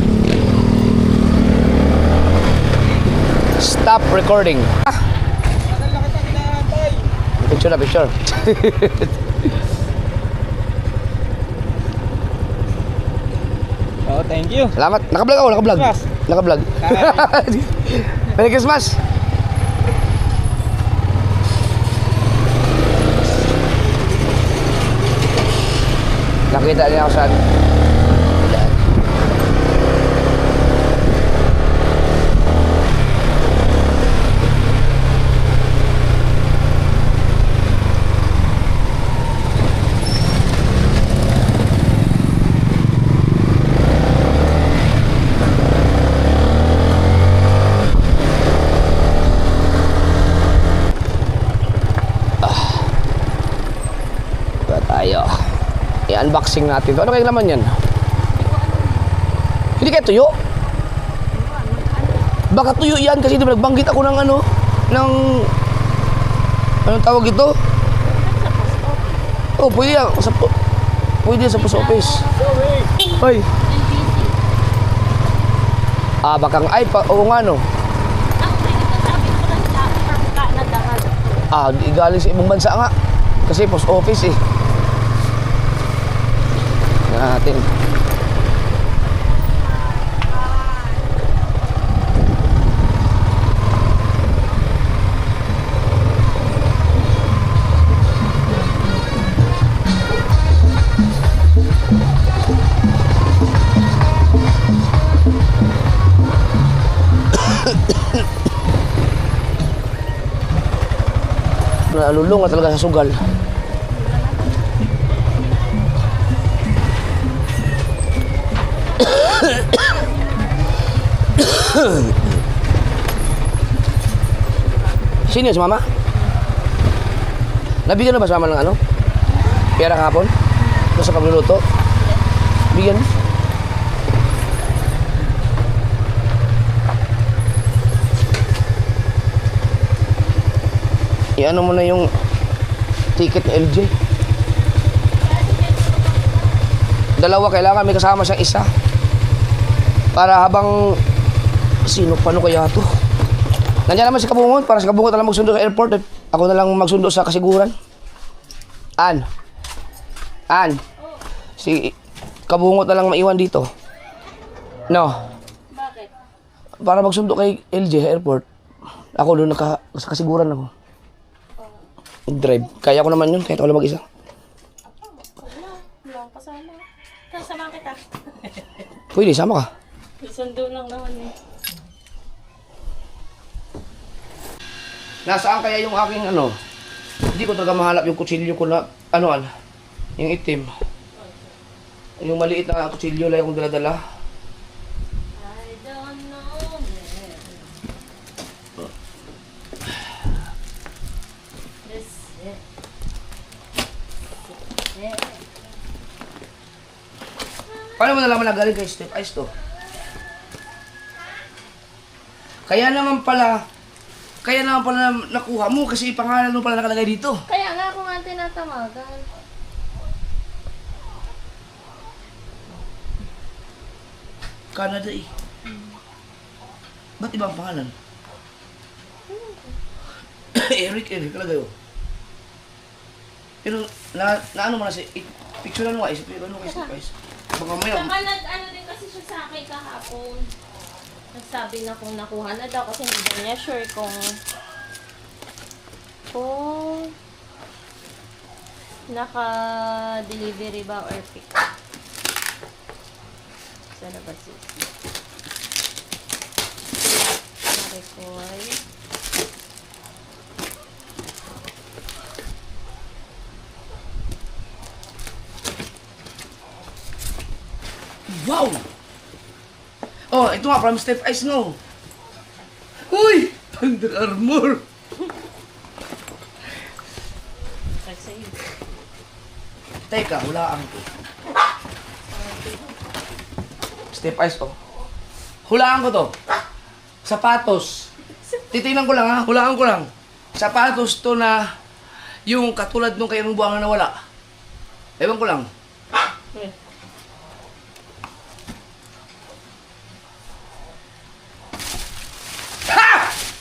Stop recording. Ah. Picture na, picture. Oh, thank you. Salamat. Naka-vlog ako, naka-vlog. Naka-vlog. Merry Christmas. Nakita niya ako saan. Ba tayo. I-unboxing natin to. Ano kayong laman yan? Hindi kaya tuyo? Baka tuyo yan kasi diba nagbanggit ako ng ano, ng anong tawag ito? Oh, pwede yan. Pwede yan sa post office. Hoy. Ah, bakang ay pa oo nga no. Ito sabi ko lang from Canada. Ah, galing sa ibang bansa nga. Kasi post office eh. Natin. Nalulung na talaga sa sugal. Sino yun, si mama? Nabigyan na ba si mama ng ano? Pera kahapon? Doon sa pagluluto? Bigyan? i-ano mo na yung ticket ni LJ. Dalawa, kailangan may kasama siyang isa. Para habang... Sino, paano kaya to? Nandiyan naman si Kabungot, para si Kabungot na lang magsundo sa airport at ako na lang magsundo sa kasiguran. An, si Kabungot na lang maiwan dito. No. Bakit? Para magsundo kay LJ sa airport. Ako doon sa kasiguran ako. Drive. Kaya ko naman yun, kahit ako lang mag-isa. Wala akong kasama. Kasama kita. Pwede, sama ka. Sundo lang naman eh. Nasaan kaya yung aking ano? Hindi ko talaga mahalap yung kutsilyo ko na, yung itim. Yung maliit na kutsilyo lang yung dala-dala. I don't know, man. This it. Yeah. Paano mo nalaman na galing kay Step Ice to? Kaya naman pala nakuha mo kasi pangalan mo pala nakalagay dito. Kaya nga ako nga tinatamagan. Canada eh. Ba't iba ang pangalan? Eric kalagay oh. Pero ano mo na picturean mo nga, ano kay Step Ice? Baka may Saka nag-ano din kasi siya sa akin kahapon. Nagsabi na kung nakuha na daw kasi hindi niya sure kung naka-delivery ba or pick. Sa labas yun. Record. Wow! Oh, ito nga, from Step Ice, no? Uy! Under Armour! Kasi Teka, hulaan ko. Step Ice, oh. Hulaan ko to. Sapatos. Titingnan ko lang, ha? Hulaan ko lang. Sapatos to na yung katulad nung kayong buwang na nawala. Ewan ko lang.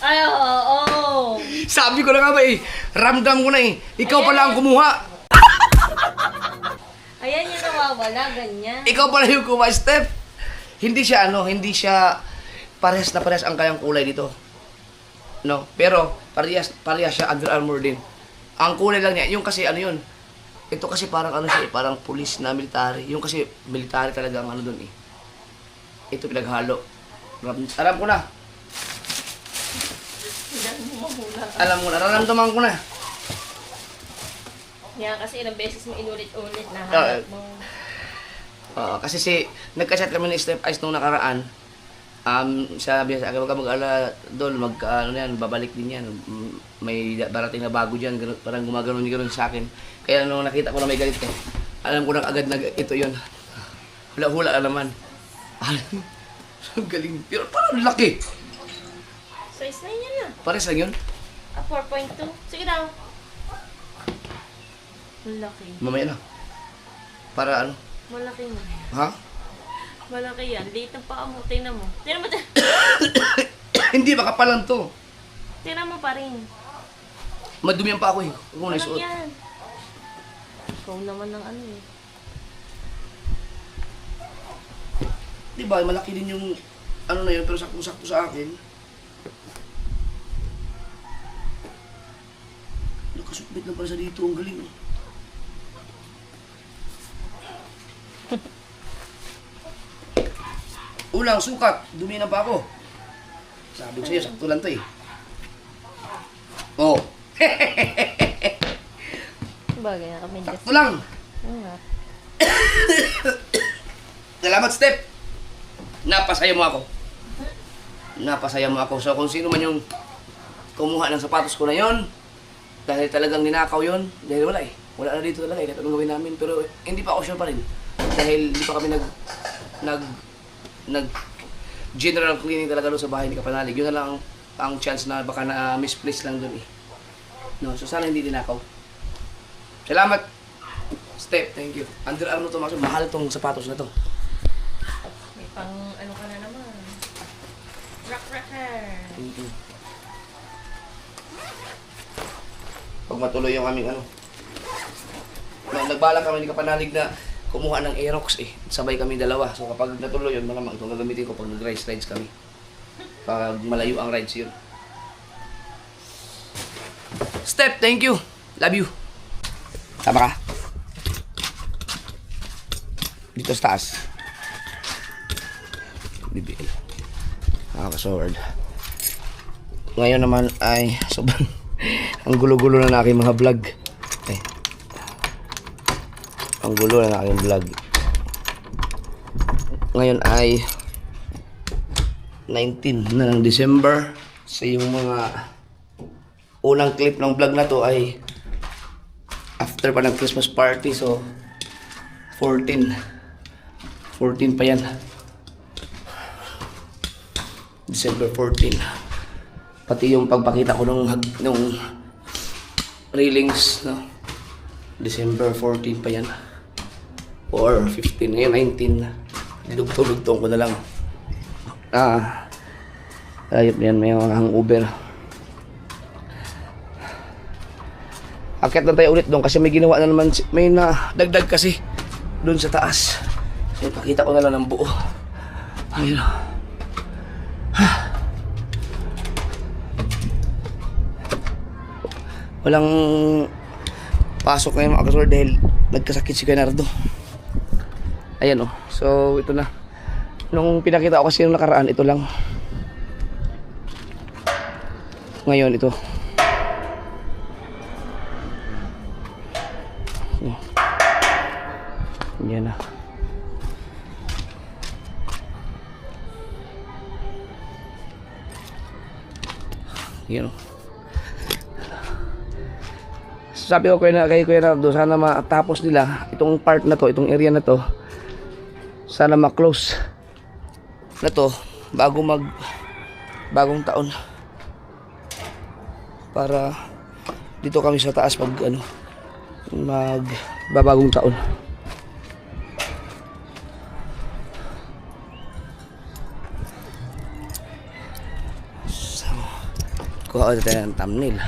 ay, oo. Sabi ko na nga ba eh, ramdam ko na eh. Ikaw pala ang kumuha. Ayan yung nawawala, ganyan. Ikaw pala yung kumuha, Step. Hindi siya parehas na parehas ang kayang kulay dito. No, pero parehas siya Under Armour din. Ang kulay lang niya, yung kasi yun. Ito kasi parang siya, parang police na military. Yung kasi military talaga ang doon eh. Ito pinaghalo. Alam ko na. Alam mo na, nararamdaman ko na. Yan, kasi ilang beses mo inulit-ulit na hanap mo. Kasi nagka-chat kami ni Step Ice nung nakaraan. Sabi sa akin, wag ka mag-ala doon, babalik din yan. May barating na bago dyan, parang gumagano'n sa akin. Kaya nung nakita ko na may galit alam ko na agad na ito yun. Hula-hula na naman. Ang galing. Pero parang laki. Size 9 yan na. Pares lang yun. 4.2. Sige daw. Malaki. Mamaya na. Para Malaki mo. Ha? Malaki yan. Liit ng paa mo. Tingnan mo. Tingnan mo. Hindi, baka pa lang to. Tingnan mo pa rin. Madumi ang pa ako eh. Huwag mo na Malaki isuot. yan. Ikaw naman ng ano eh. Diba, malaki din yung na yun, pero sakto-sakto sa akin. Nakasukbit lang pala sa dito, ang galing. Ulang, sukat, dumi na pa ako. Sabi ko sa'yo, sakto lang to eh. Oh. Bagay na kami. Sakto lang. Salamat, Step. Napasaya mo ako. Napasaya mo ako. So, kung sino man yung kumuha ng sapatos ko na yon, dahil talagang ninakaw yon, dahil wala eh. Wala na dito talaga eh. Kahit anong gawin namin. Pero hindi pa ako sure pa rin. Dahil hindi pa kami nag general cleaning talaga doon sa bahay ni Kapanalig. Yun na lang ang chance na baka na misplace lang doon eh. No, so sana hindi dinakaw. Salamat. Step, thank you. Under Armour to, Max. Mahal tong sapatos na to. May pang ano ka na naman. Rock-rocker. Pag matuloy yung aming ano. Nagbalak kami ni Kapanalig na kumuha ng Aerox eh. Sabay kami dalawa. So kapag natuloy yun, malamang itong gagamitin ko pag nag-rides kami. Pag malayo ang rides yun. Step, thank you. Love you. Tama ka. Dito sa taas. BBL. Nakaka-sword. Ngayon naman ay sobrang ang gulo-gulo na aking mga vlog. Eh. Ang gulo na aking vlog. Ngayon ay 19 na ng December. So yung mga unang clip ng vlog na to ay after pa ng Christmas party. So 14 pa yan. December 14. Pati yung pagpakita ko nung railings, no? December 14 pa yan. Or 15, ngayon 19. Dugtong ko na lang. Ayop yan, may mga hangover. Akit na tayo ulit doon kasi may ginawa na naman, may nadagdag kasi doon sa taas. So, pakita ko na lang ng buo. Ayun. Walang pasok ngayon mga kasor dahil nagkasakit si Ganardo. Ayan o. So, ito na. Nung pinakita ko kasi nung nakaraan, ito lang. Ngayon, ito. Yan na. Yan o. Sabi ko kay Kuya Nardo, sana matapos nila itong part na to, itong area na to. Sana ma-close na to bago bagong taon. Para dito kami sa taas pag babagong taon. So, kuha ko tayo ng thumbnail.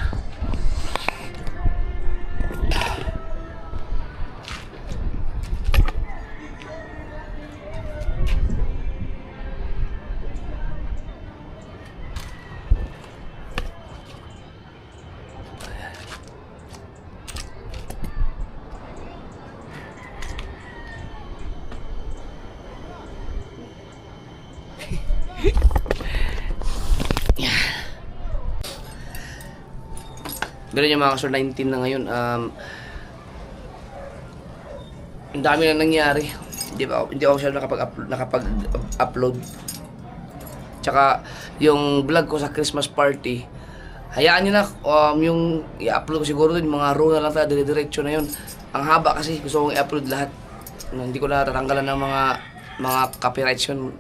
Pero yung mga kasor 19 na ngayon, ang dami na nangyari. Hindi ako siya nakapag-upload. Tsaka yung vlog ko sa Christmas party, hayaan nyo na yung i-upload ko siguro dun, mga row na lang tayo, dire-diretso na yun. Ang haba kasi, gusto kong i-upload lahat. Hindi ko na tatanggalan ng mga copyrights yun.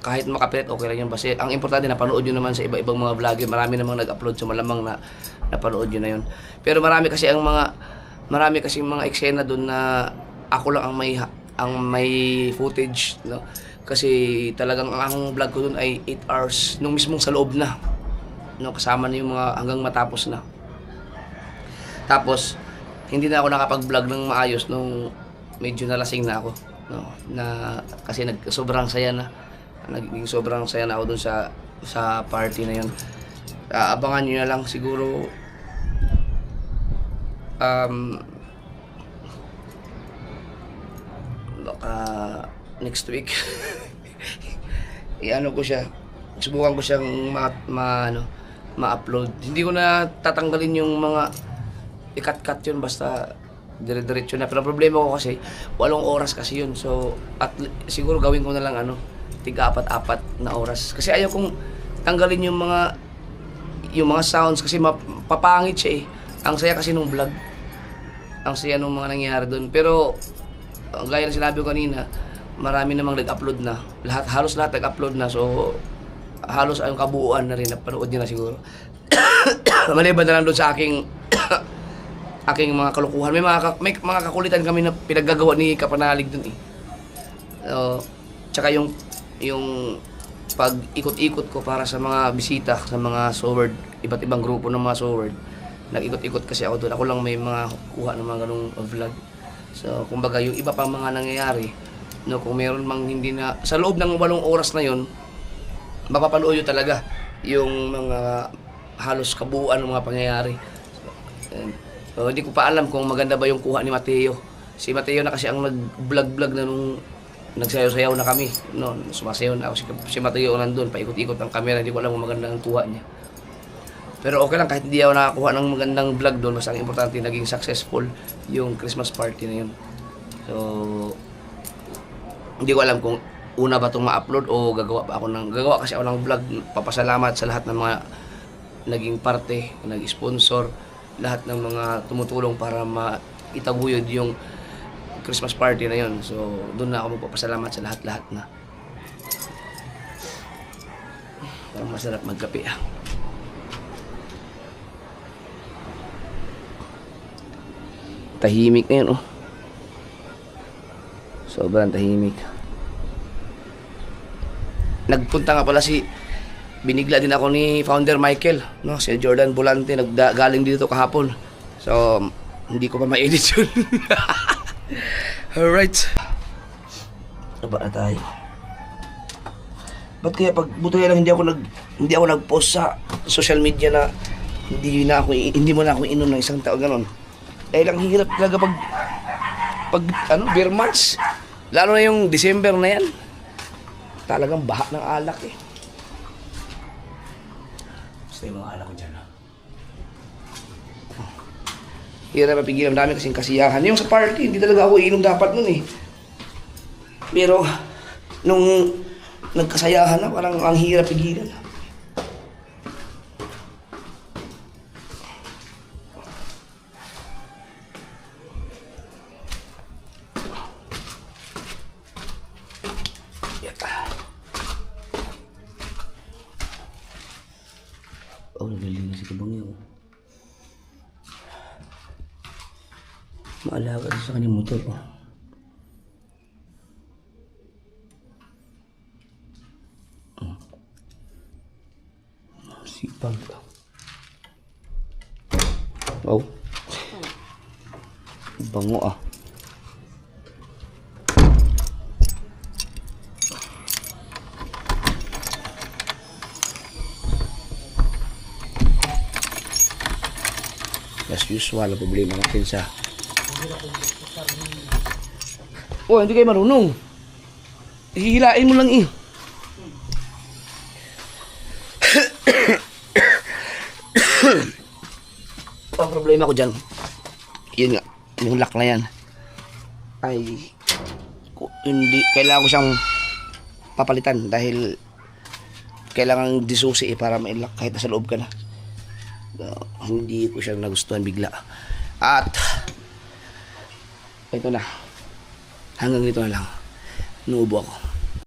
Kahit makapirate, okay lang yun. Kasi ang importante, napanood yun naman sa iba-ibang mga vlogger. Marami namang nag-upload, so malamang na napanood yun na yun. Pero marami kasi mga eksena doon na ako lang ang may footage, no? Kasi talagang ang vlog ko doon ay 8 hours nung mismong sa loob na, no? Kasama na yung mga hanggang matapos na. Tapos hindi na ako nakapag-vlog ng maayos nung medyo nalasing na ako, no? Kasi sobrang saya na. Naging sobrang saya na ako doon sa party na yun. Abangan nyo na lang siguro baka next week. I-ano ko siya, subukan ko siyang ma-upload. Hindi ko na tatanggalin yung mga i-cut yun, basta dire-diretso na. Pero problema ko kasi 8 oras kasi yun. So siguro gawin ko na lang tiga-4 na oras. Kasi ayaw kong tanggalin yung mga sounds kasi papangit siya eh. Ang saya kasi nung vlog. Ang saya nung mga nangyayari doon. Pero gaya na sinabi ko kanina, marami namang nag-upload na. Halos lahat nag-upload na. So halos ang kabuuan na rin. Napanood niyo na siguro. Maliban na lang doon sa aking aking mga kalukuhan. May mga kakulitan kami na pinaggagawa ni Kapanalig dun eh. Tsaka yung pag ikot-ikot ko para sa mga bisita, sa mga soward, iba't ibang grupo ng mga soward. Nag-ikot-ikot kasi ako doon. Ako lang may mga kuha ng mga ganung vlog. So, kumbaga, yung iba pang mga nangyayari, no, kung meron mang hindi na, sa loob ng 8 oras na yon, mapapanood yun talaga yung mga halos kabuuan ng mga pangyayari. So, hindi ko pa alam kung maganda ba yung kuha ni Mateo. Si Mateo na kasi ang nag-vlog-vlog na nung nagsayaw-sayaw na kami. No, sumasayaw na ako. Si Mateo nandun, paikot-ikot ang camera. Hindi ko alam kung maganda ang kuha niya. Pero okay lang, kahit hindi ako nakakuha ng magandang vlog doon, mas ang importante, naging successful yung Christmas party na yun. So, hindi ko alam kung una ba itong ma-upload o gagawa kasi ako ng vlog. Papasalamat sa lahat ng mga naging parte, nag-sponsor, lahat ng mga tumutulong para maitaguyod yung Christmas party na yun. So, doon na ako magpapasalamat sa lahat-lahat na. Parang masarap magkape ah. Tahimik na yun oh. Sobrang tahimik. Nagpunta nga pala binigla din ako ni Founder Michael, no? Si Jordan Volante, galing dito kahapon. So, hindi ko pa ma-edit yun. Alright. Aba na tayo. Ba't kaya buto lang hindi ako nag-post sa social media na hindi mo na ako inom ng isang taon ganon. Dahil ang hirap talaga pag beer months. Lalo na yung December na yan. Talagang baha ng alak eh. Basta yung mga alak ko dyan ha. Hirap mapigilan, dami kasing kasiyahan. Yung sa party, hindi talaga ako iinom dapat nun eh. Pero, nung nagkasayahan na, parang ang hirap pigilan. Oh, nagaling na si Kabangyo. Maalaga sa kanyang motor. Oh. Sipag. Oh. Bango ah. As usual, problema natin sa... Oh, hindi kayo marunong. Hihilain mo lang eh. Ang problema ko dyan, yun nga, yung lock na yan, ay hindi, kailangan ko siyang papalitan dahil kailangan disusi eh para ma-lock kahit nasa loob ka na. Hindi ko siya nagustuhan bigla. At ito na. Hanggang dito na lang. Nuubo ako.